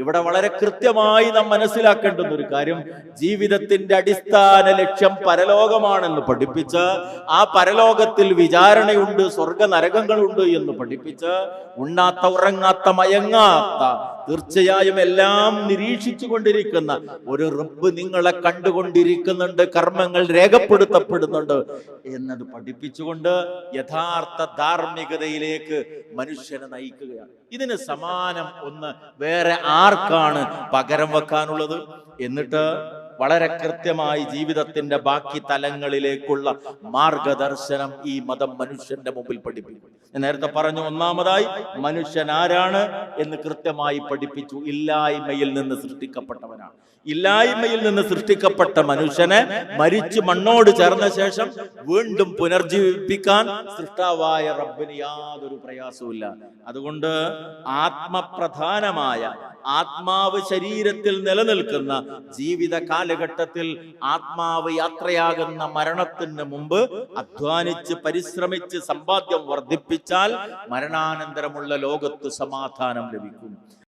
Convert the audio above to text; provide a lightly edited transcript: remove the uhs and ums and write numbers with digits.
ഇവിടെ വളരെ കൃത്യമായി നാം മനസ്സിലാക്കേണ്ടുന്ന ഒരു കാര്യം, ജീവിതത്തിന്റെ അടിസ്ഥാന ലക്ഷ്യം പരലോകമാണെന്ന് പഠിപ്പിച്ച്, ആ പരലോകത്തിൽ വിചാരണയുണ്ട്, സ്വർഗ നരകങ്ങളുണ്ട് എന്ന് പഠിപ്പിച്ച്, ഉണ്ണാത്ത ഉറങ്ങാത്ത മയങ്ങാത്ത, തീർച്ചയായും എല്ലാം നിരീക്ഷിച്ചു കൊണ്ടിരിക്കുന്ന ഒരു റബ്ബ് നിങ്ങളെ കണ്ടുകൊണ്ടിരിക്കുന്നുണ്ട്, കർമ്മങ്ങൾ രേഖപ്പെടുത്തപ്പെടുന്നുണ്ട് എന്നത് പഠിപ്പിച്ചുകൊണ്ട് യഥാർത്ഥ ധാർമ്മികതയിലേക്ക് മനുഷ്യനെ നയിക്കുകയാണ്. ഇതിന് സമാനം ഒന്ന് വേറെ ആർക്കാണ് പകരം വെക്കാനുള്ളത്? എന്നിട്ട് വളരെ കൃത്യമായി ജീവിതത്തിന്റെ ബാക്കി തലങ്ങളിലേക്കുള്ള മാർഗദർശനം ഈ മതം മനുഷ്യന്റെ മുമ്പിൽ പഠിപ്പിക്കും. ഞാൻ നേരത്തെ പറഞ്ഞു, ഒന്നാമതായി മനുഷ്യൻ ആരാണ് എന്ന് കൃത്യമായി പഠിപ്പിച്ചു. ഇല്ലായ്മയിൽ നിന്ന് സൃഷ്ടിക്കപ്പെട്ടവനാണ്. ഇല്ലായ്മയിൽ നിന്ന് സൃഷ്ടിക്കപ്പെട്ട മനുഷ്യനെ മരിച്ചു മണ്ണോട് ചേർന്ന ശേഷം വീണ്ടും പുനർജീവിപ്പിക്കാൻ സൃഷ്ടാവായ റബ്ബിന് യാതൊരു പ്രയാസവുമില്ല. അതുകൊണ്ട് ആത്മപ്രധാനമായ, ആത്മാവ് ശരീരത്തിൽ നിലനിൽക്കുന്ന ജീവിത കാലഘട്ടത്തിൽ ആത്മാവ് യാത്രയാകുന്ന മരണത്തിന് മുമ്പ് അധ്വാനിച്ച് പരിശ്രമിച്ച് സമ്പാദ്യം വർദ്ധിപ്പിച്ചാൽ മരണാനന്തരമുള്ള ലോകത്ത് സമാധാനം ലഭിക്കും.